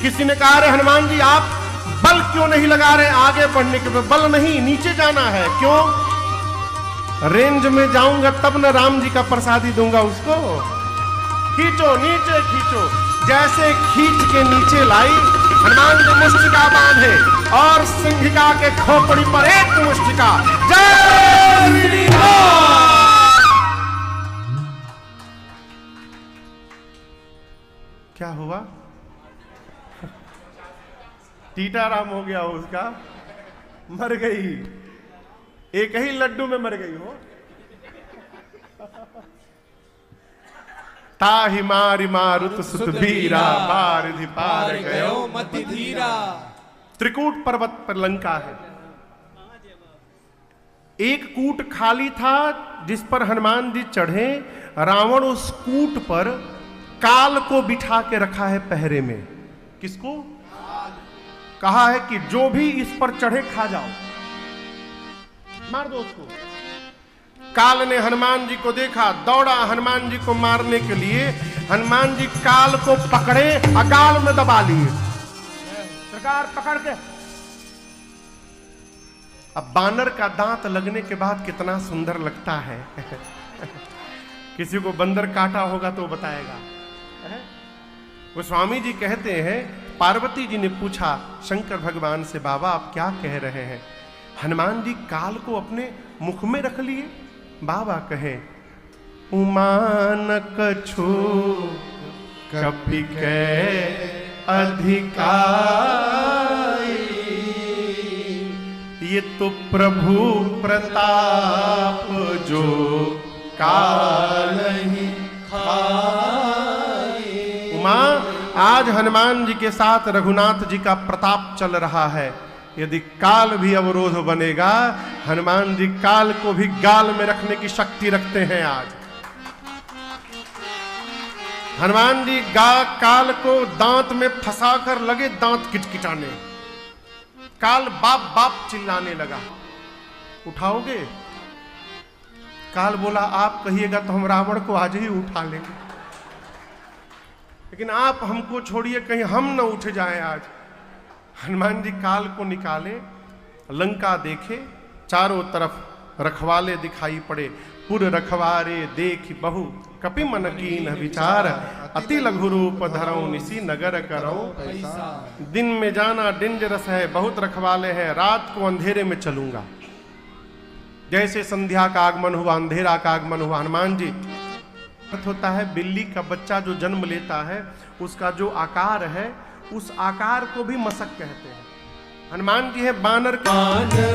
किसी ने कहा अरे हनुमान जी आप बल क्यों नहीं लगा रहे आगे बढ़ने के? बल नहीं, नीचे जाना है। क्यों? रेंज में जाऊंगा तब न राम जी का प्रसादी दूंगा उसको। खींचो नीचे खींचो, जैसे खींच के नीचे लाई हनुमान जी मुष्टिका बांधे और सिंहिका के खोपड़ी पर एक मुष्टिका। जय श्री राम। क्या हुआ? टीटाराम हो गया उसका, मर गई। एक ही लड्डू में मर गई हो। ताहि मारि मारुत सुत बीरा, बारिधि पार गयो मति धीरा। त्रिकूट पर्वत पर लंका है। एक कूट खाली था जिस पर हनुमान जी चढ़े। रावण उस कूट पर काल को बिठा के रखा है पहरे में। किसको? कहा है कि जो भी इस पर चढ़े खा जाओ, मार दो उसको। काल ने हनुमान जी को देखा, दौड़ा हनुमान जी को मारने के लिए। हनुमान जी काल को पकड़े, अकाल में दबा लिए। सरकार पकड़ के। अब बानर का दांत लगने के बाद कितना सुंदर लगता है। किसी को बंदर काटा होगा तो बताएगा। वो स्वामी जी कहते हैं, पार्वती जी ने पूछा शंकर भगवान से, बाबा आप क्या कह रहे हैं? हनुमान जी काल को अपने मुख में रख लिए। बाबा कहे, उमान कछु कपि के अधिकारी, ये तो प्रभु प्रताप जो काल ही खाई। उमा, आज हनुमान जी के साथ रघुनाथ जी का प्रताप चल रहा है। यदि काल भी अवरोध बनेगा, हनुमान जी काल को भी गाल में रखने की शक्ति रखते हैं। आज हनुमान जी काल को दांत में फंसाकर लगे दांत किटकिटाने। काल बाप बाप चिल्लाने लगा। उठाओगे? काल बोला आप कहिएगा तो हम रावण को आज ही उठा लेंगे, लेकिन आप हमको छोड़िए, कहीं हम न उठ जाएं आज। हनुमान जी काल को निकाले, लंका देखे, चारों तरफ रखवाले दिखाई पड़े। पुर रखवारे देख बहु कपि मन कीन विचार, अति लघु रूप धरऊं निसी नगर करऊं। दिन में जाना डेंजरस है, बहुत रखवाले हैं, रात को अंधेरे में चलूंगा। जैसे संध्या का आगमन हुआ, अंधेरा का आगमन हुआ। हनुमान जी होता है बिल्ली का बच्चा जो जन्म लेता है, उसका जो आकार है उस आकार को भी मसक कहते हैं। हनुमान जी है बानर का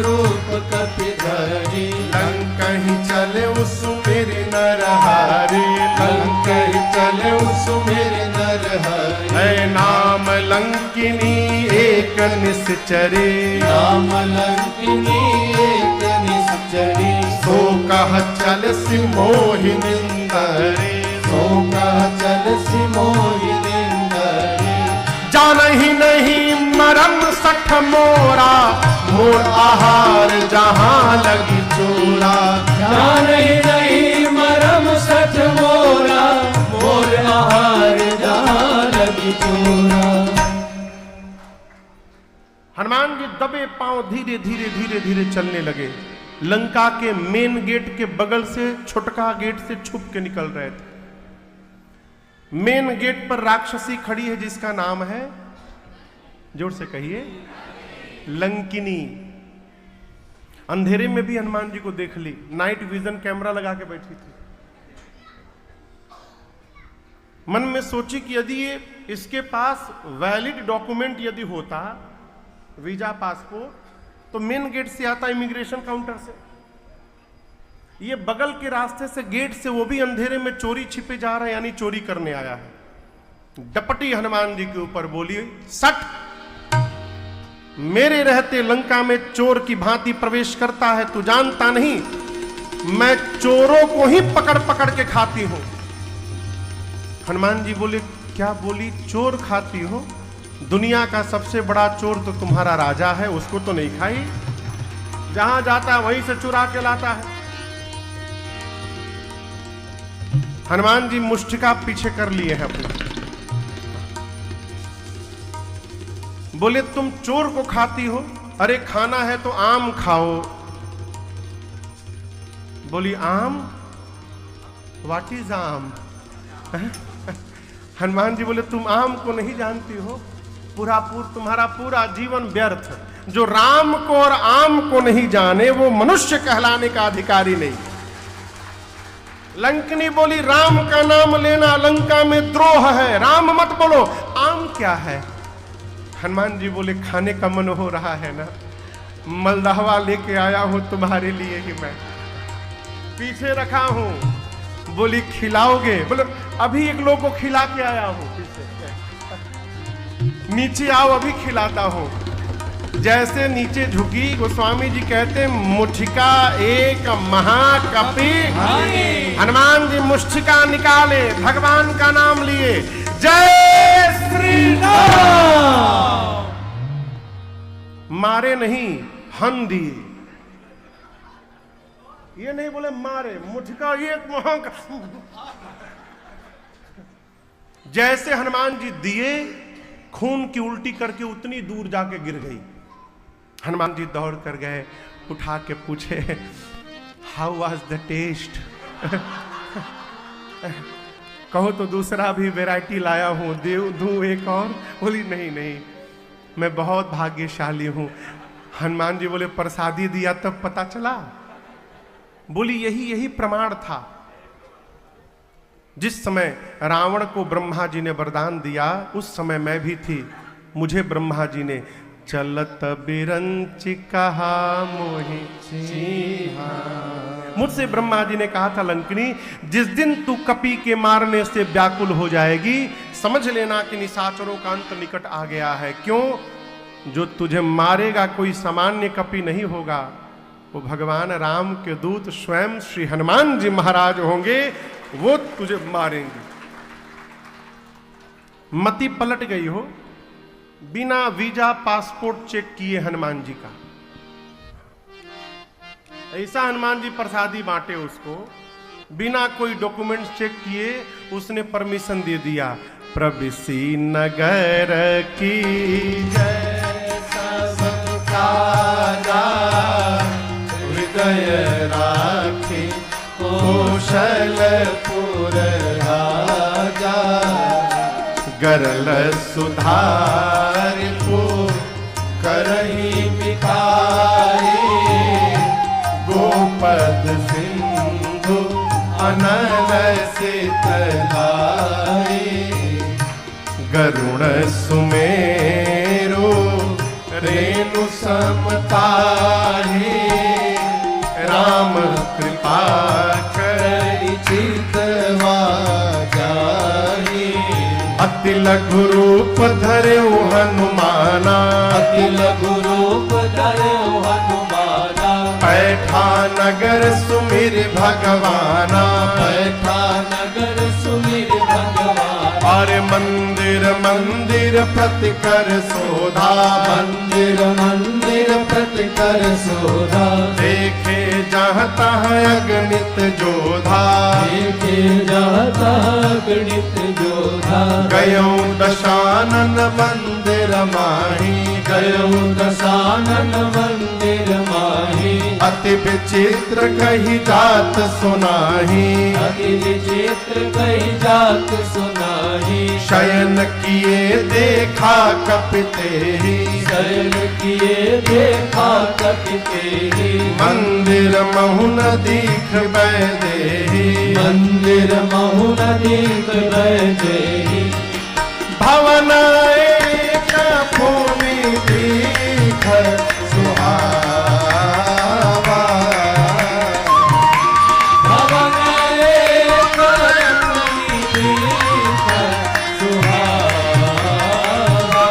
रूप कपिधरी, लंकहि चले उसमेरि नरहरि, लंकहि चले उसमेरि नरहरि। है नाम लंकिनी एक निश्चरी, नाम लंकिनी एक निश्चरी। सो कह चल सिमोहि निंदरी, सो कह चल सिमोहि निंदरी। जानहि नहीं मरम सठ मोरा, मोर आहार जहां लगी चोरा। जानहि नहीं मरम सठ मोरा, मोर आहार जहां लगी चोरा। हनुमान जी दबे पांव धीरे धीरे धीरे धीरे चलने लगे। लंका के मेन गेट के बगल से छोटका गेट से छुप के निकल रहे थे। मेन गेट पर राक्षसी खड़ी है जिसका नाम है, जोर से कहिए, लंकिनी। अंधेरे में भी हनुमान जी को देख ली, नाइट विजन कैमरा लगा के बैठी थी। मन में सोची कि यदि ये इसके पास वैलिड डॉक्यूमेंट यदि होता, वीजा पासपोर्ट, तो मेन गेट से आता, इमिग्रेशन काउंटर से। ये बगल के रास्ते से गेट से, वो भी अंधेरे में चोरी छिपे जा रहा है, यानी चोरी करने आया है। डपटी हनुमान जी के ऊपर, बोली सट, मेरे रहते लंका में चोर की भांति प्रवेश करता है, तू जानता नहीं मैं चोरों को ही पकड़ पकड़ के खाती हूं। हनुमान जी बोले, क्या बोली? चोर खाती हो? दुनिया का सबसे बड़ा चोर तो तुम्हारा राजा है, उसको तो नहीं खाई? जहां जाता है वहीं से चुरा के लाता है। हनुमान जी मुष्टिका पीछे कर लिए हैं अपने। बोले तुम चोर को खाती हो, अरे खाना है तो आम खाओ। बोली आम, व्हाट इज आम? हनुमान जी बोले तुम आम को नहीं जानती हो, तुम्हारा पूरा जीवन व्यर्थ। जो राम को और आम को नहीं जाने वो मनुष्य कहलाने का अधिकारी नहीं। लंकनी बोली राम का नाम लेना लंका में द्रोह है, राम मत बोलो। आम क्या है? हनुमान जी बोले खाने का मन हो रहा है ना, मलदहवा लेके आया हूं तुम्हारे लिए ही, मैं पीछे रखा हूं। बोली खिलाओगे? बोले अभी एक लोग को खिला के आया हूं, नीचे आओ अभी खिलाता हूं। जैसे नीचे झुकी, गोस्वामी जी कहते मुठिका एक महाकपि। हनुमान जी मुष्टिका निकाले, भगवान का नाम लिए, जय श्री राम। मारे नहीं, हन दिए। ये नहीं बोले मारे, मुठिका एक महाका। जैसे हनुमान जी दिए, खून की उल्टी करके उतनी दूर जाके गिर गई। हनुमान जी दौड़ कर गए, उठा के पूछे हाउ वाज द टेस्ट? कहो तो दूसरा भी वैरायटी लाया हूं, दूं एक और? बोली नहीं नहीं, मैं बहुत भाग्यशाली हूं। हनुमान जी बोले प्रसादी दिया तब पता चला? बोली यही प्रमाण था। जिस समय रावण को ब्रह्मा जी ने वरदान दिया, उस समय मैं भी थी। मुझे ब्रह्मा जी ने चलत बिरंच कहा मोहि चीहा। मुझसे ब्रह्मा जी ने कहा था लंकनी, जिस दिन तू कपि के मारने से व्याकुल हो जाएगी, समझ लेना कि निशाचरों का अंत निकट आ गया है। क्यों? जो तुझे मारेगा कोई सामान्य कपि नहीं होगा, वो भगवान राम के दूत स्वयं श्री हनुमान जी महाराज होंगे, वो तुझे मारेंगे। मति पलट गई हो। बिना वीजा पासपोर्ट चेक किए हनुमान जी का, ऐसा हनुमान जी प्रसादी बांटे उसको, बिना कोई डॉक्यूमेंट चेक किए उसने परमिशन दे दिया। प्रविसी नगर की जय सब काजा, हृदय राखी कौशलपुर राजा। गरल सुधार को करही मिताई, गोपद सिंधु अनल सितलाई। गरुण सुमेरु रेणु समताही, राम कृपा करि चितवा जाहि। अति लघु रूप धरऊ हनुमाना, अति लघु रूप धरऊ हनुमाना। बैठा नगर सुमिर भगवाना, बैठा नगर सुमिर भगवाना। अरे मंदिर मंदिर प्रतिकर शोधा, मंदिर मंदिर प्रतिकर शोधा। देखे जहाँ तहाँ अगणित जोधा, देखे जहाँ तहाँ अगणित जोधा। गयौ दशानन मंदिर माही, गयौ दशानन मंदिर माही। अति विचित्र कही जात सुनाही, अति विचित्र कही जात सुनाही। शयन किए देखा कपितेहि, शयन किए देखा कपितेहि। मंदिर महु न दीख बैदेहि, मंदिर महु न दीख बैदेहि। भवन एक भूमि दीख सुहावा। भवन एक भूमि दीख सुहावा।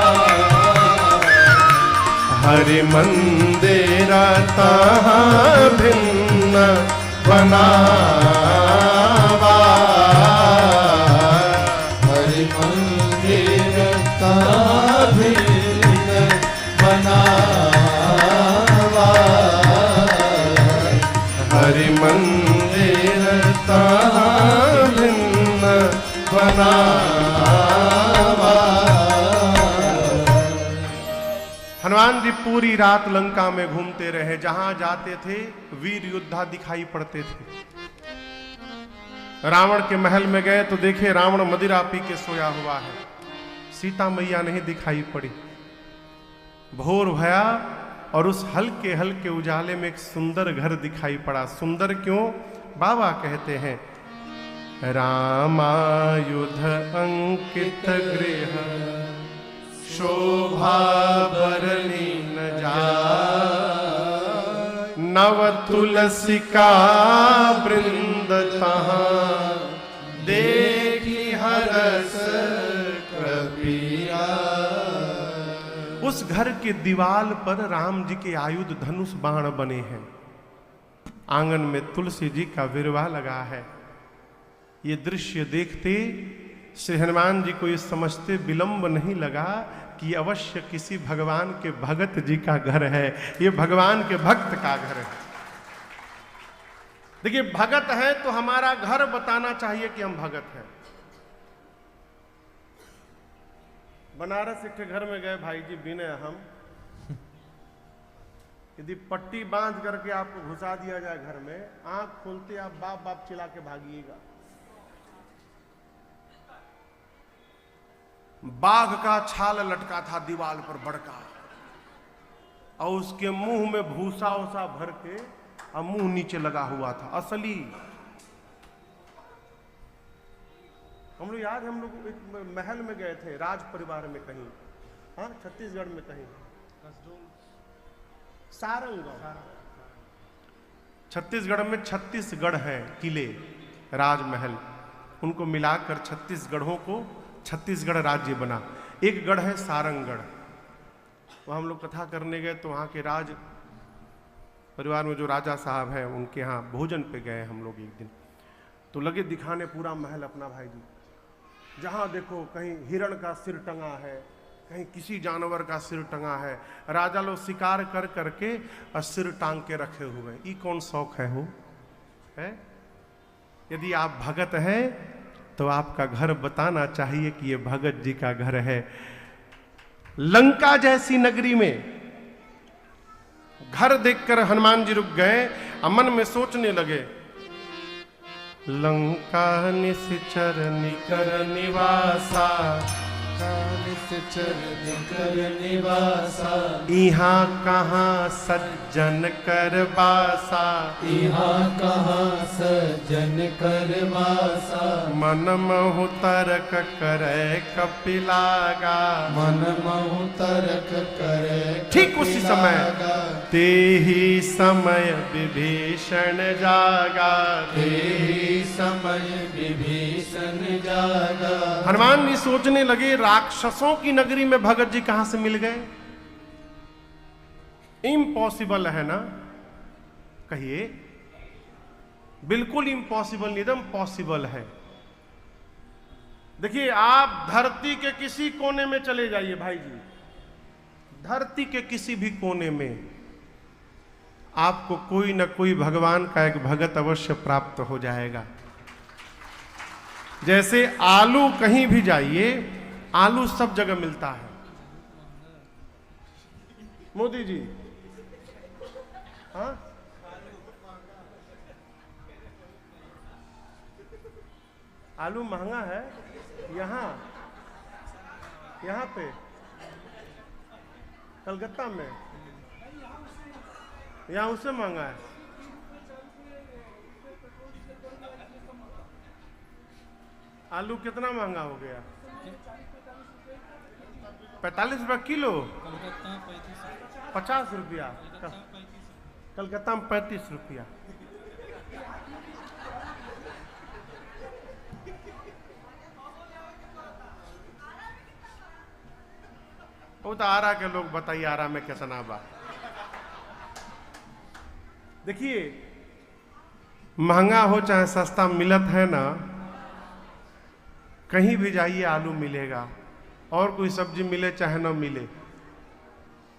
हरि मंदिर तहाँ भिन्न बनावा। हरि मंदिर तहाँ भिन्न बनावा। हरि मंदिर तहाँ भिन्न बनावा। हनुमान जी पूरी रात लंका में घूमते रहे, जहां जाते थे वीर योद्धा दिखाई पड़ते थे। रावण के महल में गए तो देखे रावण मदिरा पी के सोया हुआ है, सीता मैया नहीं दिखाई पड़ी। भोर भया और उस हल्के हल्के उजाले में एक सुंदर घर दिखाई पड़ा। सुंदर क्यों? बाबा कहते हैं रामायुध अंकित गृह शोभा बरनी न जाय, नव तुलसी का वृंद तहां देखी हरस कपिया। उस घर के दीवाल पर राम जी के आयुध धनुष बाण बने हैं। आंगन में तुलसी जी का विरवा लगा है। ये दृश्य देखते श्री हनुमान जी को ये समझते विलंब नहीं लगा कि अवश्य किसी भगवान के भगत जी का घर है, ये भगवान के भक्त का घर है। देखिए, भगत है तो हमारा घर बताना चाहिए कि हम भगत हैं। बनारस एक घर में गए भाई जी बिने हम, यदि पट्टी बांध करके आपको घुसा दिया जाए घर में, आंख खोलते आप बाप बाप चिल्ला के भागिएगा। बाघ का छाल लटका था दीवार पर बड़का, और उसके मुंह में भूसा उसा भर के और मुंह नीचे लगा हुआ था असली। हम लोग याद, हम लोग एक महल में गए थे राज परिवार में कहीं, हाँ छत्तीसगढ़ में कहीं, सारंगगढ़। छत्तीसगढ़ में 36 गढ़ हैं किले, राजमहल, उनको मिलाकर 36 गढ़ों को छत्तीसगढ़ राज्य बना। एक गढ़ है सारंगगढ़, वहाँ हम लोग कथा करने गए तो वहाँ के राज परिवार में जो राजा साहब हैं उनके यहाँ भोजन पे गए हम लोग एक दिन, तो लगे दिखाने पूरा महल अपना भाई जी। जहाँ देखो कहीं हिरण का सिर टंगा है, कहीं किसी जानवर का सिर टंगा है। राजा लोग शिकार कर करके और सिर टांग के रखे हुए। ये कौन शौक है हो है? यदि आप भगत हैं तो आपका घर बताना चाहिए कि ये भगत जी का घर है। लंका जैसी नगरी में घर देखकर हनुमान जी रुक गए और मन में सोचने लगे, लंका निश्चर निकर निवासा, यहाँ कहाँ सज्जन कर बासा, यहाँ कहाँ सज्जन कर बासा। मन महु तर्क करे कपिलागा, मन महु तर्क करे। ठीक उसी समय ते ही समय विभीषण जागा, ते ही समय विभीषण जागा। हनुमान जी सोचने लगे राक्षसों की नगरी में भगत जी कहां से मिल गए? इम्पॉसिबल है ना? कहिए। बिल्कुल इम्पॉसिबल नहीं, एकदम पॉसिबल है। देखिए, आप धरती के किसी कोने में चले जाइए भाई जी, धरती के किसी भी कोने में आपको कोई ना कोई भगवान का एक भगत अवश्य प्राप्त हो जाएगा। जैसे आलू कहीं भी जाइए, आलू सब जगह मिलता है। मोदी जी, हाँ आलू महंगा है यहाँ पे कलकत्ता में, यहाँ उससे महंगा है। आलू कितना महंगा हो गया? 45 रुपया किलो, 50 रुपया, कलकत्ता में 35 रुपया। वो तो आरा के लोग बताइए आरा में कितना बा। देखिए, महंगा हो चाहे सस्ता मिलत है ना, कहीं भी जाइए आलू मिलेगा, और कोई सब्जी मिले चाहे ना मिले।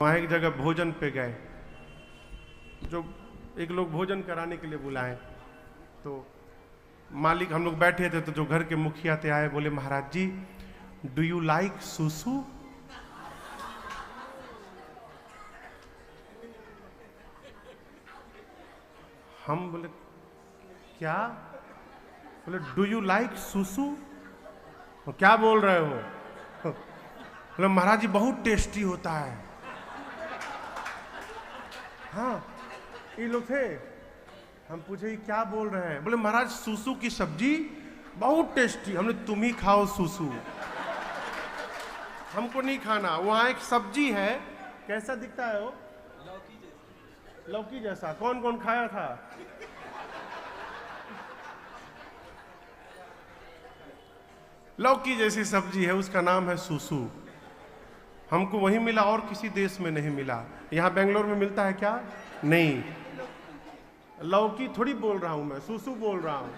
वहाँ एक जगह भोजन पे गए, जो एक लोग भोजन कराने के लिए बुलाए, तो मालिक हम लोग बैठे थे, तो जो घर के मुखिया थे आए, बोले महाराज जी डू यू लाइक सुसु? हम बोले क्या? बोले डू यू लाइक सुसु? क्या बोल रहे हो? बोले महाराज जी बहुत टेस्टी होता है। हाँ ये लोग थे। हम पूछे ये क्या बोल रहे हैं? बोले महाराज सुसु की सब्जी बहुत टेस्टी। हमने तुम ही खाओ सुसु, हमको नहीं खाना। वहां एक सब्जी है, कैसा दिखता है वो? लौकी जैसा। कौन कौन खाया था? लौकी जैसी सब्जी है, उसका नाम है सुसु। हमको वहीं मिला और किसी देश में नहीं मिला। यहां बेंगलोर में मिलता है क्या? नहीं। लौकी थोड़ी बोल रहा हूं मैं, सुसु बोल रहा हूं।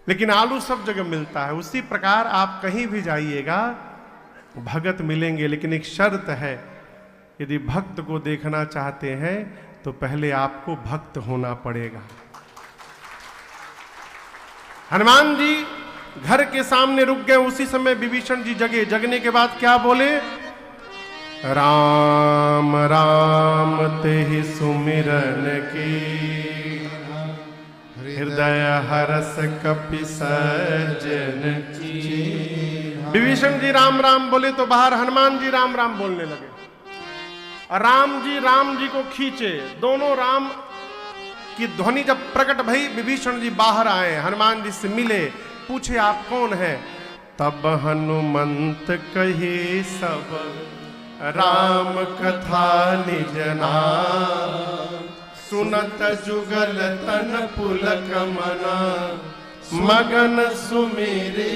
लेकिन आलू सब जगह मिलता है। उसी प्रकार आप कहीं भी जाइएगा भगत मिलेंगे, लेकिन एक शर्त है, यदि भक्त को देखना चाहते हैं तो पहले आपको भक्त होना पड़ेगा। हनुमान जी घर के सामने रुक गए। उसी समय विभीषण जी जगे। जगने के बाद क्या बोले? राम राम तेहि सुमिरन की, हृदय हरस कपि सज्जन की। विभीषण जी राम राम बोले तो बाहर हनुमान जी राम राम बोलने लगे। राम जी को खींचे। दोनों राम की ध्वनि जब प्रकट भई, विभीषण जी बाहर आए, हनुमान जी से मिले, पूछे आप कौन हैं? तब हनुमंत कहे सब राम कथा निज नाम, सुनत जुगल तन पुलक मना, मगन सुमेरे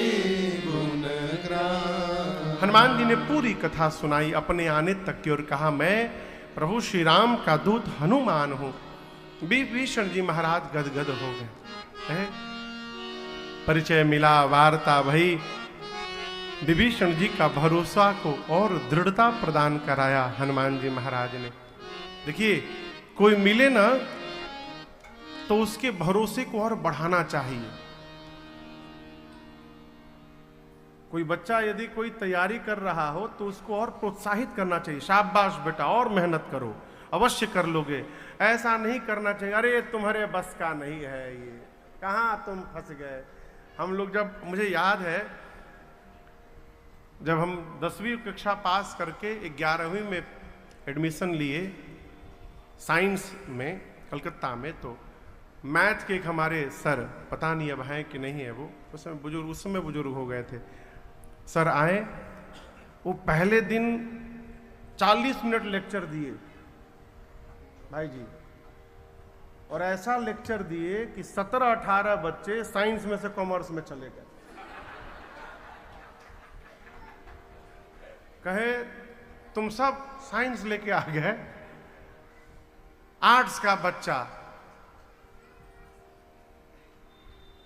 गुण ग्राम। हनुमान जी ने पूरी कथा सुनाई अपने आने तक की और कहा मैं प्रभु श्री राम का दूत हनुमान हूं। विभीषण जी महाराज गदगद हो गए। परिचय मिला, वार्ता भई। विभीषण जी का भरोसा को और दृढ़ता प्रदान कराया हनुमान जी महाराज ने। देखिए कोई मिले ना तो उसके भरोसे को और बढ़ाना चाहिए। कोई बच्चा यदि कोई तैयारी कर रहा हो तो उसको और प्रोत्साहित करना चाहिए। शाबाश बेटा और मेहनत करो, अवश्य कर लोगे। ऐसा नहीं करना चाहिए अरे तुम्हारे बस का नहीं है, ये कहां तुम फंस गए। हम लोग जब, मुझे याद है जब हम 10वीं कक्षा पास करके 11वीं में एडमिशन लिए साइंस में कलकत्ता में, तो मैथ के एक हमारे सर, पता नहीं अब हैं कि नहीं है वो, उस समय बुजुर्ग हो गए थे, सर आए। वो पहले दिन 40 मिनट लेक्चर दिए भाई जी, और ऐसा लेक्चर दिए कि 17-18 बच्चे साइंस में से कॉमर्स में चले गए। कहे तुम सब साइंस लेके आ गए, आर्ट्स का बच्चा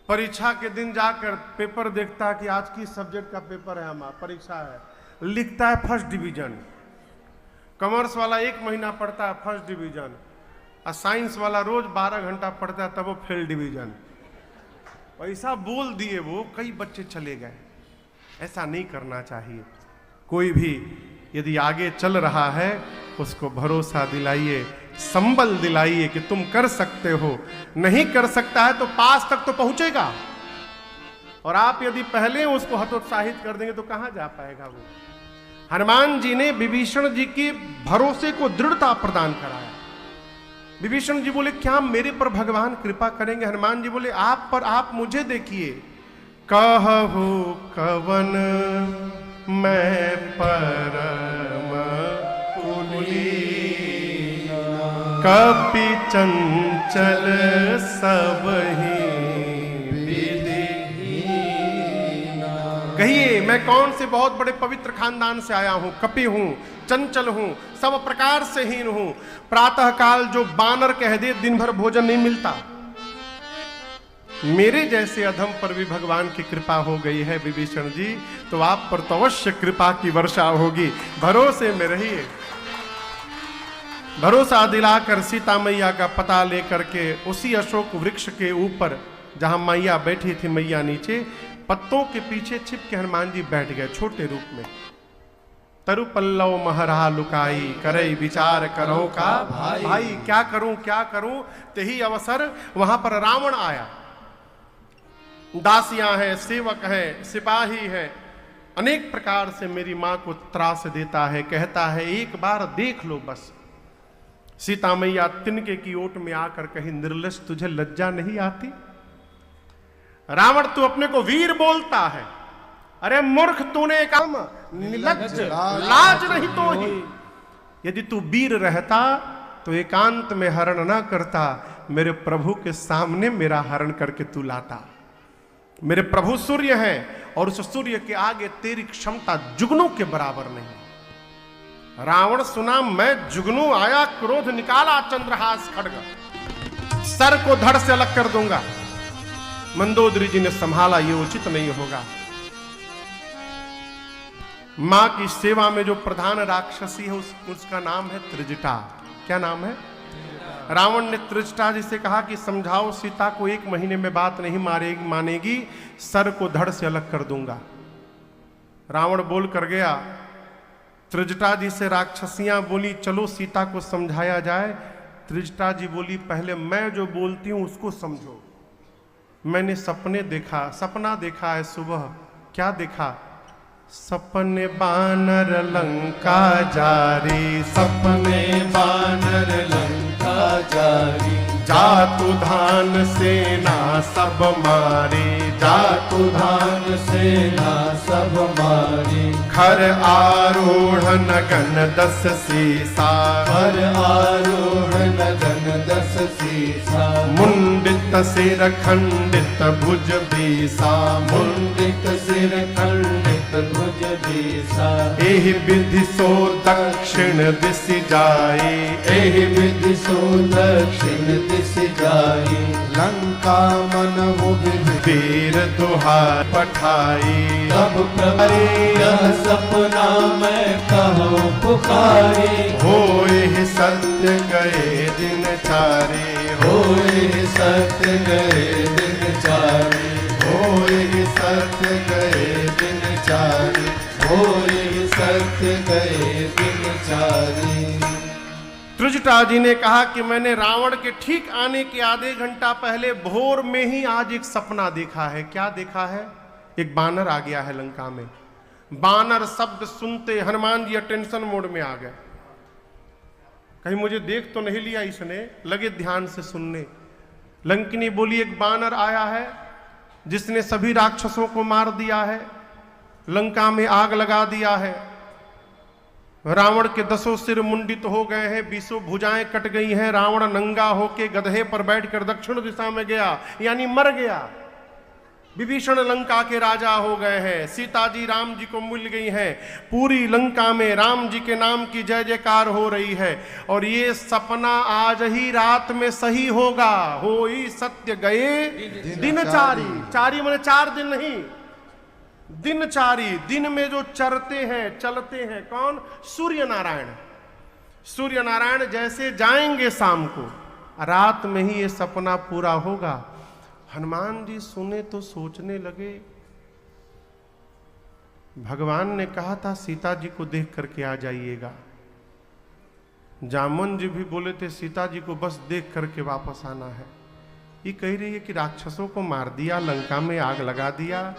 परीक्षा के दिन जाकर पेपर देखता है कि आज किस सब्जेक्ट का पेपर है, हमारा परीक्षा है, लिखता है फर्स्ट डिवीजन। कॉमर्स वाला 1 महीना पढ़ता है फर्स्ट डिवीजन, और साइंस वाला रोज 12 घंटा पढ़ता है तब वो फेल डिवीजन। ऐसा बोल दिए वो, कई बच्चे चले गए। ऐसा नहीं करना चाहिए। कोई भी यदि आगे चल रहा है उसको भरोसा दिलाइए, संबल दिलाइए कि तुम कर सकते हो। नहीं कर सकता है तो पास तक तो पहुंचेगा, और आप यदि पहले उसको हतोत्साहित कर देंगे तो कहां जा पाएगा वो। हनुमान जी ने विभीषण जी के भरोसे को दृढ़ता प्रदान कराया। विभीषण जी बोले क्या मेरे पर भगवान कृपा करेंगे? हनुमान जी बोले आप पर, आप मुझे देखिए। कहु कवन मैं परम कुलीना, कपि चंचल सबहि विधिहीना। कहिए मैं कौन से बहुत बड़े पवित्र खानदान से आया हूं, कपि हूं, चंचल हूं, सब प्रकार से हीन हूं। प्रातः काल जो बानर कह दे दिन भर भोजन नहीं मिलता, मेरे जैसे अधम पर भी भगवान की कृपा हो गई है विभीषण जी, तो आप पर तो अवश्य कृपा की वर्षा होगी। भरोसे में रहिए। भरोसा दिलाकर सीता मैया का पता लेकर के उसी अशोक वृक्ष के ऊपर जहां मैया बैठी थी, मैया नीचे पत्तों के पीछे छिप के हनुमान जी बैठ गए छोटे रूप में। तरु पल्लव महरा लुकाई, करे विचार करो का भाई। क्या करूं तेही अवसर वहां पर रावण आया। दासियां हैं, सेवक हैं, सिपाही हैं, अनेक प्रकार से मेरी मां को त्रास देता है। कहता है एक बार देख लो बस। सीता मैया तिनके की ओट में आकर कही, निर्लज तुझे लज्जा नहीं आती? रावण तू अपने को वीर बोलता है, अरे मूर्ख तूने काम निर्लज, लाज नहीं तो ही। यदि तू वीर रहता तो एकांत में हरण ना करता, मेरे प्रभु के सामने मेरा हरण करके तू लाता। मेरे प्रभु सूर्य हैं और उस सूर्य के आगे तेरी क्षमता जुगनू के बराबर नहीं। रावण सुना मैं जुगनू आया, क्रोध निकाला चंद्रहास खड्ग, सर को धड़ से अलग कर दूंगा। मंदोदरी जी ने संभाला, ये उचित नहीं होगा। मां की सेवा में जो प्रधान राक्षसी है उसका नाम है त्रिजटा। क्या नाम है? रावण ने त्रिजटा जी से कहा कि समझाओ सीता को, 1 महीने में बात नहीं मानेगी, सर को धड़ से अलग कर दूंगा। रावण बोल कर गया। त्रिजटा जी से राक्षसियां बोली चलो सीता को समझाया जाए। त्रिजटा जी बोली पहले मैं जो बोलती हूं उसको समझो। मैंने सपना देखा है सुबह। क्या देखा? सपने बानर लंका जारी, सपने बानर लंका जारी, जातु धान सेना सब मारी, जातु धान सेना सब मारी। खर आरोढ़ नगन 10 सीसा, खर आरोढ़ नगन 10 सीसा। मुंडित सिर खंडित भुज बीसा, मुंडित सिर खंडित भुज बीसा। एहि विधि सो दक्षिण दिश जाई, एहि विधि सो दक्षिण दिश जाई। लंका मन वीर दुहार पठाई, तब प्रभु यह सपना मैं कहूँ पुकारी। होए सत्य गए दिन चारे, होए सत्य गए दिन चारे, होए सत्य गए दिन चारे, होए सत्य गए दिन चारे। त्रिजटा जी ने कहा कि मैंने रावण के ठीक आने के आधे घंटा पहले भोर में ही आज एक सपना देखा है। क्या देखा है? एक बानर आ गया है लंका में। बानर शब्द सुनते हनुमान जी अटेंशन मोड में आ गए। कहीं मुझे देख तो नहीं लिया इसने, लगे ध्यान से सुनने। लंकिनी बोली एक बानर आया है जिसने सभी राक्षसों को मार दिया है, लंका में आग लगा दिया है। रावण के 10 सिर मुंडित हो गए हैं, 20 भुजाएं कट गई हैं। रावण नंगा होके गधे पर बैठकर दक्षिण दिशा में गया, यानी मर गया। विभीषण लंका के राजा हो गए हैं। सीता जी राम जी को मिल गई हैं। पूरी लंका में राम जी के नाम की जय जयकार हो रही है। और ये सपना आज ही रात में सही होगा। होई सत्य गए दिनचारी। चारी माने 4 दिन नहीं, दिनचारी। दिन में जो चरते हैं चलते हैं कौन? सूर्य नारायण। सूर्य नारायण जैसे जाएंगे शाम को, रात में ही ये सपना पूरा होगा। हनुमान जी सुने तो सोचने लगे, भगवान ने कहा था सीता जी को देख करके आ जाइएगा। जामुन जी भी बोले थे सीता जी को बस देख करके वापस आना है। ये कह रही है कि राक्षसों को मार दिया, लंका में आग लगा दिया।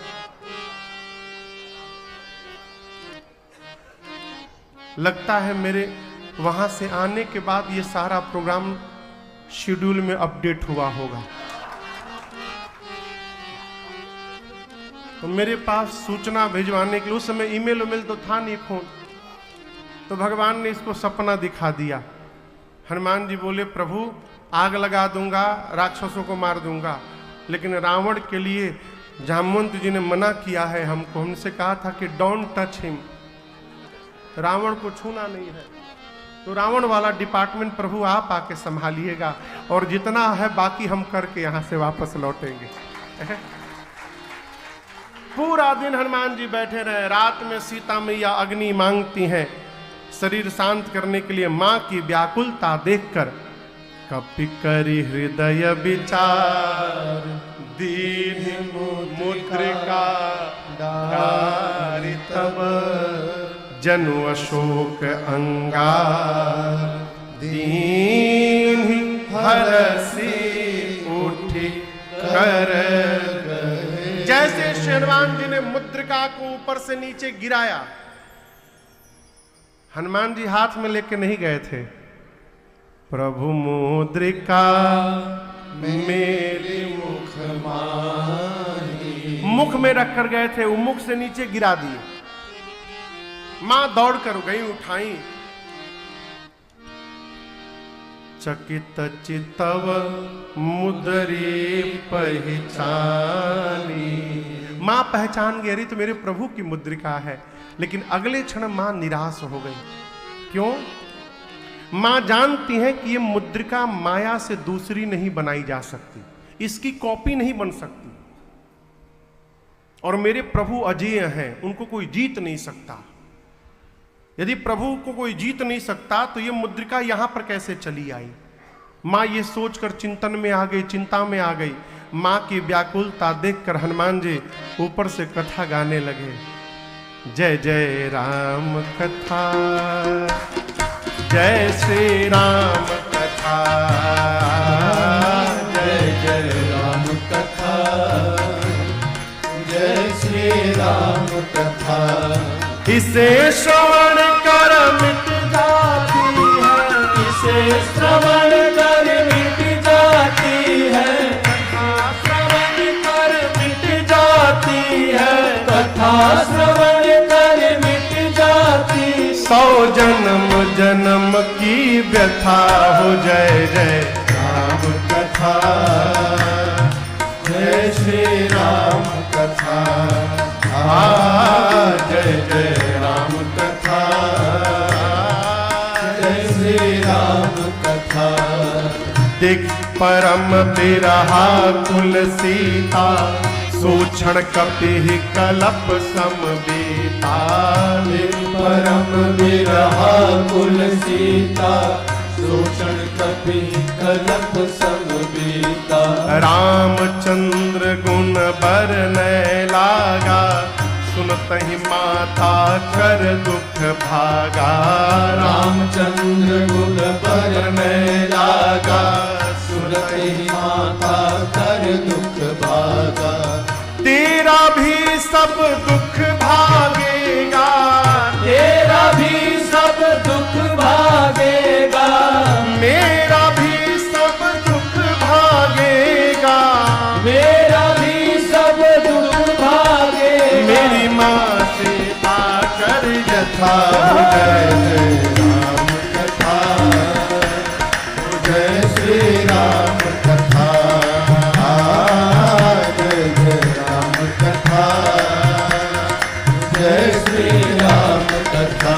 लगता है मेरे वहां से आने के बाद ये सारा प्रोग्राम शेड्यूल में अपडेट हुआ होगा। तो मेरे पास सूचना भिजवाने के लिए उस समय ईमेल तो था नहीं, फोन। तो भगवान ने इसको सपना दिखा दिया। हनुमान जी बोले प्रभु आग लगा दूंगा, राक्षसों को मार दूंगा, लेकिन रावण के लिए जामवंत जी ने मना किया है हमको। हमसे कहा था कि डोंट टच हिम, रावण को छूना नहीं है। तो रावण वाला डिपार्टमेंट प्रभु आप आके संभालिएगा, और जितना है बाकी हम करके यहां से वापस लौटेंगे। पूरा दिन हनुमान जी बैठे रहे। रात में सीता मैया अग्नि मांगती हैं शरीर शांत करने के लिए। मां की व्याकुलता देखकर कपि करि हृदय विचार, दीन मुद्रिका डारि तब जनु अशोक अंगार, दीन हरसी उठी कर गए। जैसे हनुमान जी ने मुद्रिका को ऊपर से नीचे गिराया, हनुमान जी हाथ में लेके नहीं गए थे, प्रभु मुद्रिका मेरे मुख माही, मुख में रखकर गए थे, वो मुख से नीचे गिरा दिए। मां दौड़ कर गई, उठाई। चकित चितव मुद्री पहचानी, मां पहचान गई, तो मेरे प्रभु की मुद्रिका है। लेकिन अगले क्षण मां निराश हो गई। क्यों? मां जानती है कि ये मुद्रिका माया से दूसरी नहीं बनाई जा सकती, इसकी कॉपी नहीं बन सकती, और मेरे प्रभु अजेय हैं, उनको कोई जीत नहीं सकता। यदि प्रभु को कोई जीत नहीं सकता तो ये मुद्रिका यहां पर कैसे चली आई? मां ये सोचकर चिंतन में आ गई, चिंता में आ गई। मां की व्याकुलता देखकर हनुमान जी ऊपर से कथा गाने लगे। जय जय राम कथा, जय श्री राम कथा, जय जय राम कथा, जय श्री राम कथा। इसे श्रवण कर मिट जाती है, इसे श्रवण कर मिट जाती है, कथा श्रवण कर मिट जाती है, कथा श्रवण कर मिट जाती। 100 जन्म जन्म की व्यथा हो। जय जय राम कथा, जय श्री राम कथा, जय जय राम कथा, जय श्री राम कथा। दिख परम बिरहा कुल सीता, सूक्षण कपि कलप सम बीता। परम विरहा कुल सीता, शोषण कपि कलप सम बीता। रामचंद्र गुण बरनै लागा, सुनतहि माता कर दुख भागा। रामचंद्र गुण बरनै लागा, सुनतहि माता कर दुख भागा। तेरा भी सब दुख भागेगा, तेरा भी सब दुख भागेगा, मेरा भी सब दुख भागेगा, मेरा भी सब दुख भागेगा। मेरी माँ से आकर यथा। जय जय राम कथा, जय श्री राम कथा, जय जय राम कथा, जय श्री राम कथा।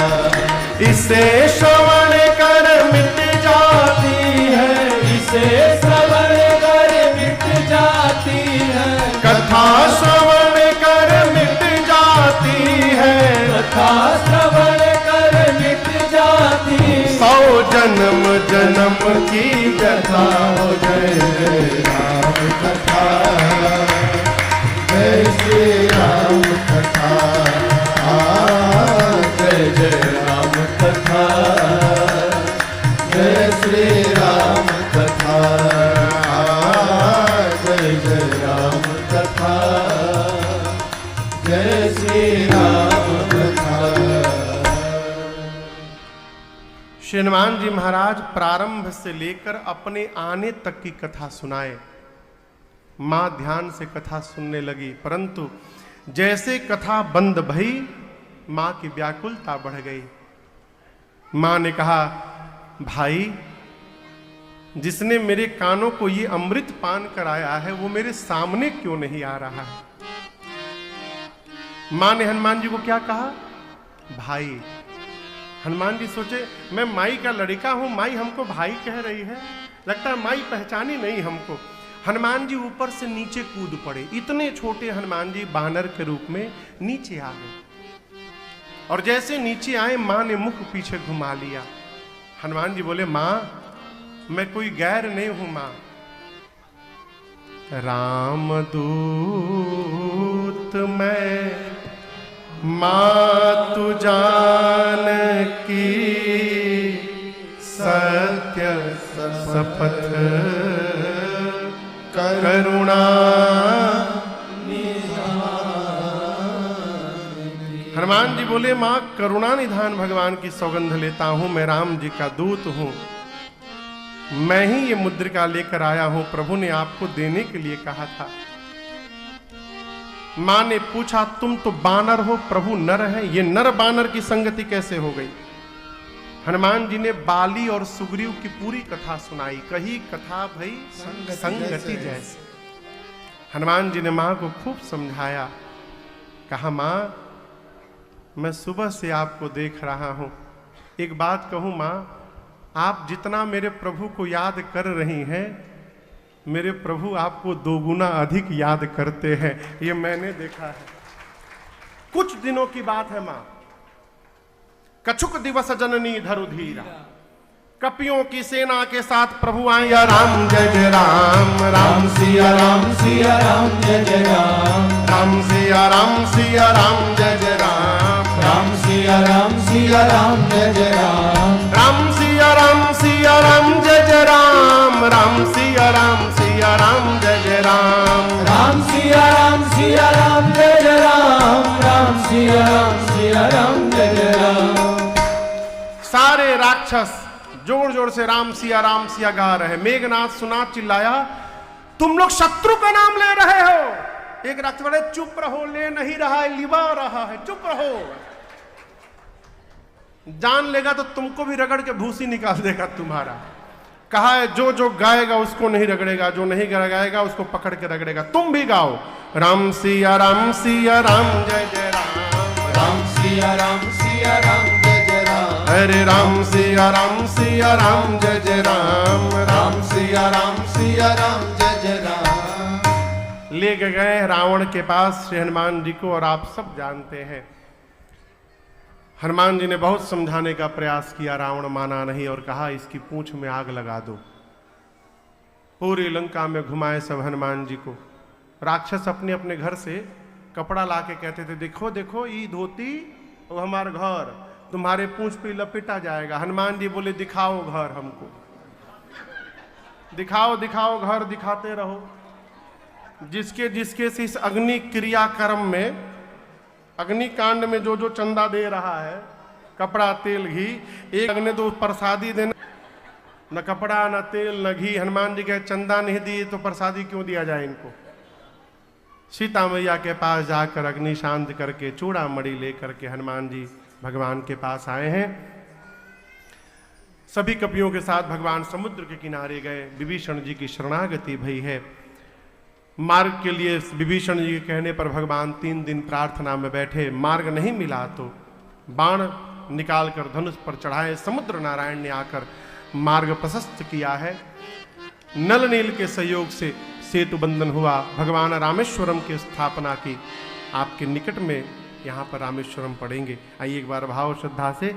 इसे श्रवण कर मिट जाती है, इसे श्रवण कर मिट जाती है, कथा श्रवण कर मिट जाती है, कथा श्रवण कर मिट जाती। 100 जन्म जन्म की व्यथा हो। जय जय राम कथा, जय श्री राम कथा, जय जय राम कथा, जय श्री राम कथा, जय जय राम कथा, जय श्री राम कथा। श्री हनुमान जी महाराज प्रारंभ से लेकर अपने आने तक की कथा सुनाए। मां ध्यान से कथा सुनने लगी, परंतु जैसे कथा बंद भई मां की व्याकुलता बढ़ गई। मां ने कहा, भाई जिसने मेरे कानों को ये अमृत पान कराया है वो मेरे सामने क्यों नहीं आ रहा है? मां ने हनुमान जी को क्या कहा? भाई। हनुमान जी सोचे मैं माई का लड़का हूं, माई हमको भाई कह रही है, लगता है माई पहचानी नहीं हमको। हनुमान जी ऊपर से नीचे कूद पड़े। इतने छोटे हनुमान जी बानर के रूप में नीचे आ गए, और जैसे नीचे आए मां ने मुख पीछे घुमा लिया। हनुमान जी बोले, मां मैं कोई गैर नहीं हूं मां, राम दूत मैं, मां तू जान शपथ करुणा। हनुमान जी बोले मां करुणा निधान भगवान की सौगंध लेता हूं, मैं राम जी का दूत हूं, मैं ही ये मुद्रिका लेकर आया हूं, प्रभु ने आपको देने के लिए कहा था। मां ने पूछा तुम तो बानर हो, प्रभु नर है, ये नर बानर की संगति कैसे हो गई? हनुमान जी ने बाली और सुग्रीव की पूरी कथा सुनाई, कही कथा भई संगति जैसे। हनुमान जी ने मां को खूब समझाया, कहा मां मैं सुबह से आपको देख रहा हूं, एक बात कहूं मां, आप जितना मेरे प्रभु को याद कर रही हैं, मेरे प्रभु आपको दोगुना अधिक याद करते हैं, ये मैंने देखा है। कुछ दिनों की बात है मां, कछुक दिवस जननी धरुधीरा, कपियों की सेना के साथ प्रभु आए। या राम जय जय राम, राम सिया राम सिया राम जय जय राम, राम सिया राम सिया राम जय जय राम, राम सिया राम सिया राम जय जय राम, राम सिया राम सिया राम जय जय राम, राम सिया राम सिया राम जय जय राम, राम सिया राम सिया राम जय जय राम, राम सिया राम सिया राम जय जय राम। सारे राक्षस जोर जोर से राम सिया गा रहे। मेघनाथ सुना, चिल्लाया तुम लोग शत्रु का नाम ले रहे हो। एक राक्षस बोले चुप रहो, ले नहीं रहा है, लिवा रहा है, चुप रहो। जान लेगा तो तुमको भी रगड़ के भूसी निकाल देगा तुम्हारा। कहा है जो जो गाएगा उसको नहीं रगड़ेगा, जो नहीं गाएगा उसको पकड़ के रगड़ेगा। तुम भी गाओ राम सिया राम जय जय राम, राम सिया राम जय जय राम, अरे राम सिया राम जय जय राम, राम सिया राम जय जय राम। ले गए रावण के पास श्री हनुमान जी को, और आप सब जानते हैं हनुमान जी ने बहुत समझाने का प्रयास किया, रावण माना नहीं और कहा इसकी पूंछ में आग लगा दो। पूरी लंका में घुमाए सब हनुमान जी को। राक्षस अपने अपने घर से कपड़ा लाके कहते थे देखो देखो ये धोती और हमारा घर तुम्हारे पूंछ पे लपेटा जाएगा। हनुमान जी बोले दिखाओ घर, हमको दिखाओ दिखाओ घर, दिखाते रहो। जिसके जिसके से इस अग्नि क्रियाक्रम में, अग्निकांड में जो जो चंदा दे रहा है, कपड़ा तेल घी, एक ने तो प्रसादी देना, न कपड़ा न तेल न घी। हनुमान जी कहे चंदा नहीं दिए तो प्रसादी क्यों दिया जाए इनको। सीता मैया के पास जाकर अग्नि शांत करके चूड़ा मणि लेकर के हनुमान जी भगवान के पास आए हैं। सभी कपियों के साथ भगवान समुद्र के किनारे गए। विभीषण जी की शरणागति भई है। मार्ग के लिए विभीषण जी के कहने पर भगवान 3 दिन प्रार्थना में बैठे। मार्ग नहीं मिला तो बाण निकालकर धनुष पर चढ़ाए। समुद्र नारायण ने आकर मार्ग प्रशस्त किया है। नल नील के सहयोग से सेतु बंधन हुआ। भगवान रामेश्वरम की स्थापना की। आपके निकट में यहाँ पर रामेश्वरम पढ़ेंगे। आइए एक बार भाव श्रद्धा से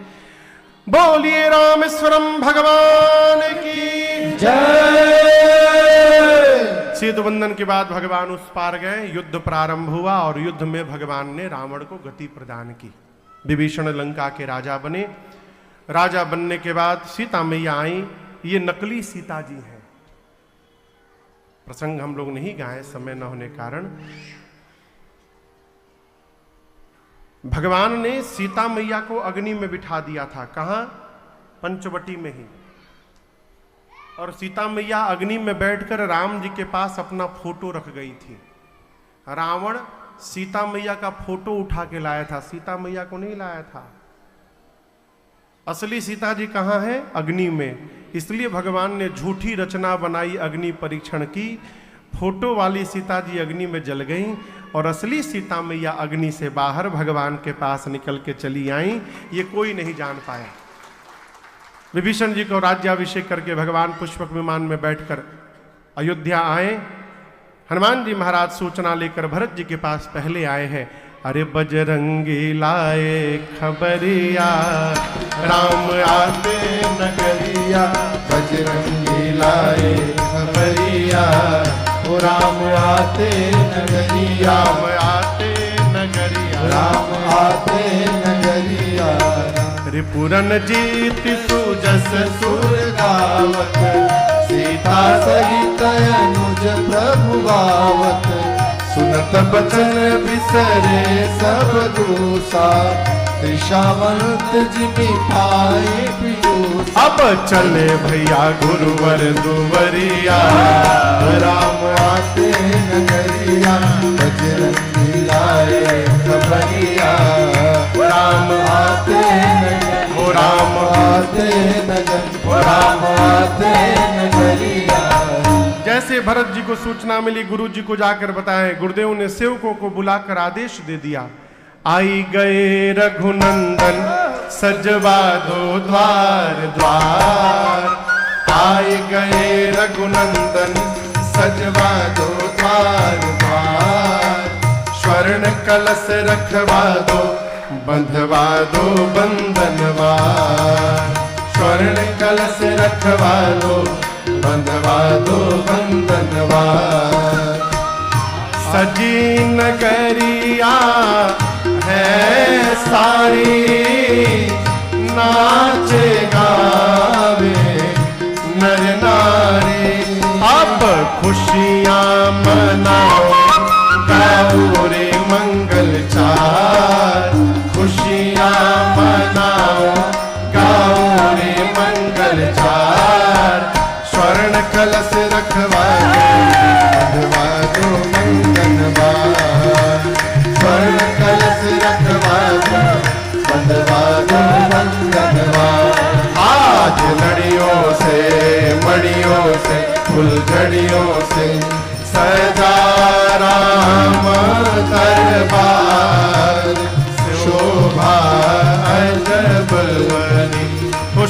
बोलिए रामेश्वरम भगवान की जय। सेतु बंधन के बाद भगवान उस पार गए। युद्ध प्रारंभ हुआ और युद्ध में भगवान ने रावण को गति प्रदान की। विभीषण लंका के राजा बने। राजा बनने के बाद सीता मैया आई। ये नकली सीता जी हैं। प्रसंग हम लोग नहीं गाए समय न होने कारण। भगवान ने सीता मैया को अग्नि में बिठा दिया था। कहां? पंचवटी में ही। और सीता मैया अग्नि में बैठकर राम जी के पास अपना फोटो रख गई थी। रावण सीता मैया का फोटो उठा के लाया था, सीता मैया को नहीं लाया था। असली सीता जी कहाँ है? अग्नि में। इसलिए भगवान ने झूठी रचना बनाई अग्नि परीक्षण की। फोटो वाली सीता जी अग्नि में जल गई और असली सीता मैया अग्नि से बाहर भगवान के पास निकल के चली आई। ये कोई नहीं जान पाया। विभीषण जी को राज्याभिषेक करके भगवान पुष्पक विमान में बैठकर अयोध्या आए। हनुमान जी महाराज सूचना लेकर भरत जी के पास पहले आए हैं। अरे बजरंगी लाए खबरिया, राम आते नगरिया। बजरंगी लाए खबरिया, ओ राम आते नगरिया। राम आते नगरिया, राम आते नगरिया। त्रिपुरन जीत सुजस सुर गावत सीता सहित अनुज प्रभु गावत, सुनत बचन बिसरे सब दूसा, त्रिशावंत जिमि पाए पीयूष। अब चले भैया गुरुवर दुवरिया, राम आते नगरिया, बजरंगी लाए खबरिया, राम आते नगर, हो राम आते नगर, राम आते नगरिया। जैसे भरत जी को सूचना मिली, गुरु जी को जाकर बताएं, गुरुदेव ने सेवकों को बुलाकर आदेश दे दिया, आई गए रघुनंदन सजवा दो द्वार द्वार, आई गए रघुनंदन सजवा दो द्वार द्वार, स्वर्ण कलश रखवा दो बंधवा दो बंधनवार, स्वर्ण कलश रखवा दो बंधवा दो बंधनवार। सजी नगरिया है सारी, नाचे गावे नर नारी, अब खुशियां मनाओ गाओ रे मंगल चार, खुशियां मनाओ गाओ रे मंगल चार, स्वर्ण कलश रखवा दो मंगलवार, स्वर्ण कलश रखवा दो मंगलवार। आज लड़ियों से मड़ियों से फुलझड़ियों से सजा राम दरबार, शोभा अजब बनी,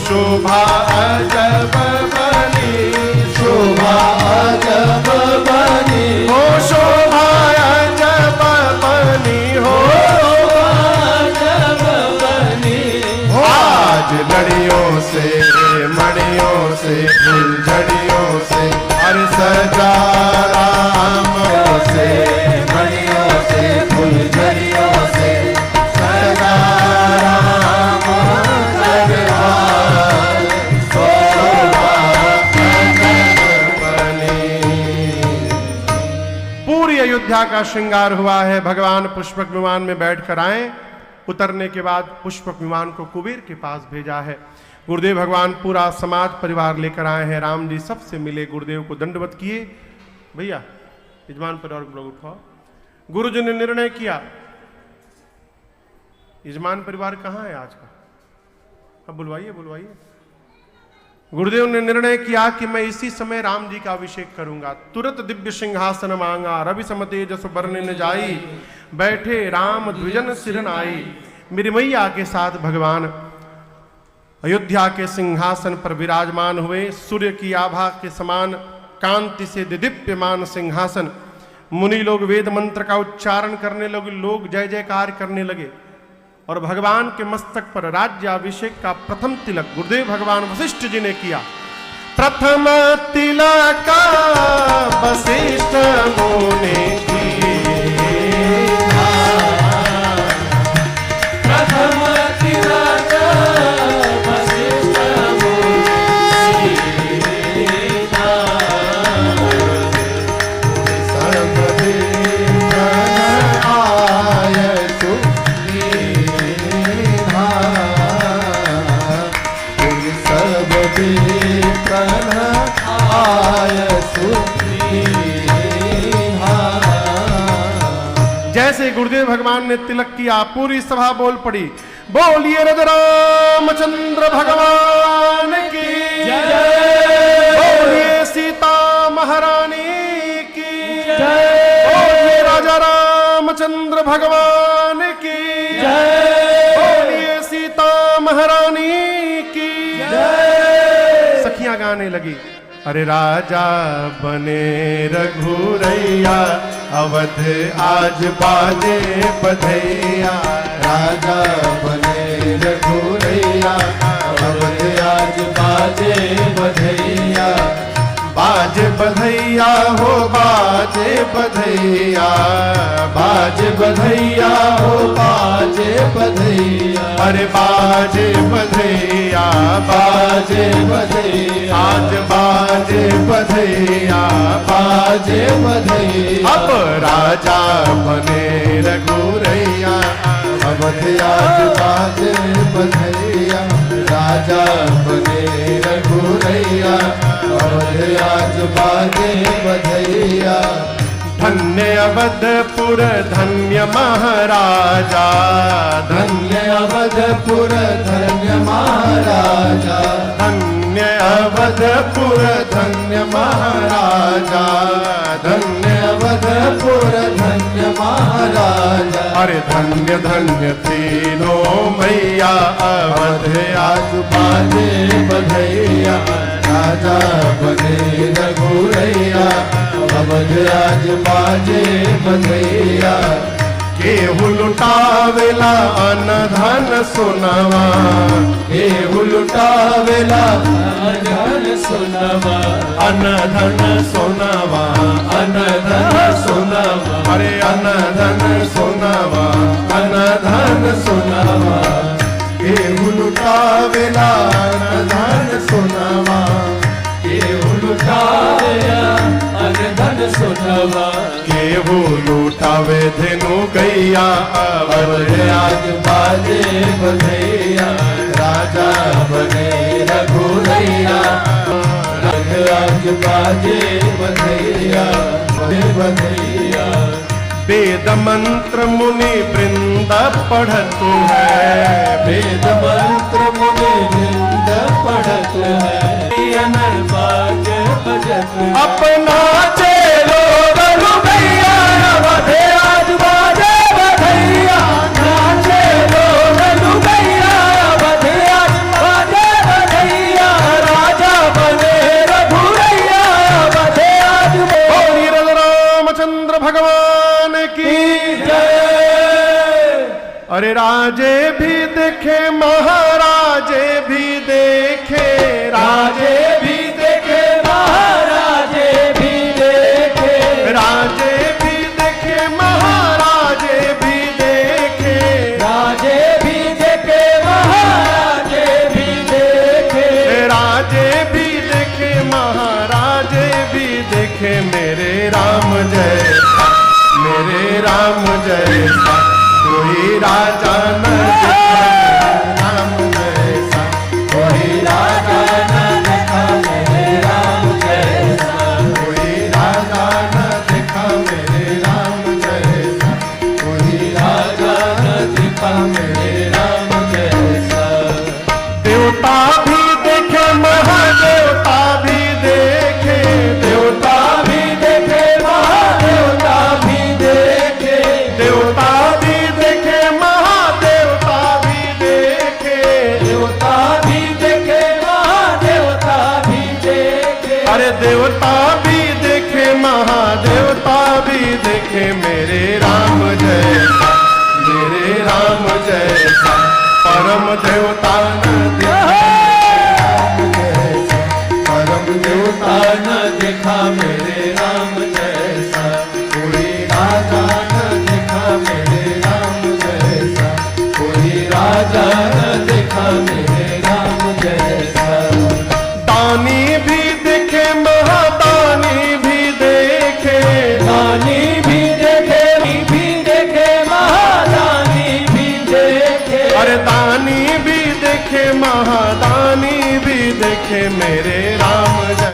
शोभा अजब बनी, शोभा अजब बनी, हो शोभा अजब बनी, हो अजब बनी। आज लड़ियों से मड़ियों से फुलझड़ियों से, हर सजा राम से मड़ियों से फुलझड़ियों से, सजा राम दरबार, शोभा अजब बनी। पूरी अयोध्या का श्रृंगार हुआ है। भगवान पुष्पक विमान में बैठकर आए, उतरने के बाद पुष्पक विमान को कुबेर के पास भेजा है। गुरुदेव भगवान पूरा समाज परिवार लेकर आए हैं। राम जी सबसे मिले, गुरुदेव को दंडवत किए। भैया यजमान परिवार को लोग उठाओ। गुरु जी ने निर्णय किया, यजमान परिवार कहाँ है आज का? अब बुलवाइए बुलवाइए। गुरुदेव ने निर्णय किया कि मैं इसी समय राम जी का अभिषेक करूंगा। तुरंत दिव्य सिंहासन मांगा, रवि सम तेजस बरने जाई, बैठे राम द्विजन सिरन आई। मेरी मैया के साथ भगवान अयोध्या के सिंहासन पर विराजमान हुए। सूर्य की आभा के समान कांति से दिदीप्यमान सिंहासन। मुनि लोग वेद मंत्र का उच्चारण करने लगे, लोग जय जयकार करने लगे और भगवान के मस्तक पर राज्याभिषेक का प्रथम तिलक गुरुदेव भगवान वशिष्ठ जी ने किया। प्रथम तिलक वशिष्ठ मुनि किया, प्रथम तिलक वशिष्ठ मुनि किया, सब दिन आय सुदीना, सब दिन आय सुदीना। जैसे गुरुदेव भगवान ने तिलक किया, पूरी सभा बोल पड़ी, बोलिए रज रामचंद्र भगवान की जय, बोलिए सीता महारानी की जय, बोलिए राजा रामचंद्र भगवान की जय, बोलिए सीता महारानी की जय। सखियां गाने लगी, अरे राजा बने रघुरैया, अवध आज बाजे बधैया, राजा बने रघुरैया, अवध आज बाजे बधैया, बाजे बधैया हो बाजे बधैया, बाजे बधैया हो बाजे बधैया, अरे बाजे बधैया। बधैया बाजे बधैया आज बाजे बधैया बाजे बधैया अब राजा बने रघुरैया अवध आज बाजे बधैया राजा बने रघुरैया अवध आज बाजे बधैया धन्य अवधपुर धन्य महाराजा धन्य अवधपुर धन्य महाराजा धन्य अवधपुर धन्य महाराजा धन्य अवधपुर धन्य महाराजा अरे धन्य धन्य तीनों मैया अवध आज बाजे बधैया राजा बने रघुरैया अवध आज बाजे बधैया केहू लुटावेला अन धन सोनवा केहू लुटावेला धन सोनवा अन धन सोनवा अन धन सोनवा अरे अन धन सोनवा अन धन सोनवा केहू लुटावेला अन धन सोनवा केहू लुटावेला अन धन सोनवा केहू लुटावे धेनु गैया अवध आज बाजे बधैया राजा बने रघुरैया आज बाजे बधैया बधैया वेद मंत्र मुनि वृंद पढ़तु है वेद मंत्र मुनि वृंद पढ़त है बाज बजत अपना चेलो बलु भैया अवध आज बाजे बधैया नाचे लो बलु भैया अवध आज बाजे बधैया राजा बने रघुरैया अवध आज बोली रामचंद्र भगवान की जय अरे राजे भी देखे महाराजे भी देखे राजे भी देखे महाराजे भी देखे राजे भी देखे महाराजे भी देखे राजे भी देखे महाराजे भी देखे राजे भी देखे महाराजे भी देखे मेरे राम जैसा मेरे राम जैसा कोई राजा न देखा राम जैसा कोई राजा न देखा मेरे राम जैसा कोई राजा न देखा मेरे राम जैसा कोई राजा न देखा मेरे राम जैसा देवता भी देखे महादेवता भी देखे देवता भी देखे महादेवता भी देखे देवता भी देखे महादेवता भी देखे देवता भी देखे महादेवता भी देखे अरे देवता भी देखे महादेवता भी देखे मेरे राम जैसा मेरे राम जैसा परम देवता न जैसा परम देवता न देखा मेरे राम जैसा कोई राजा न देखा मेरे राम जैसा कोई राजा न देखा मेरे राम जैसा दानी भी देखे महादानी भी देखे दानी भी देखे महादानी भी देखे अरे दानी भी देखे महादानी भी देखे मेरे राम जय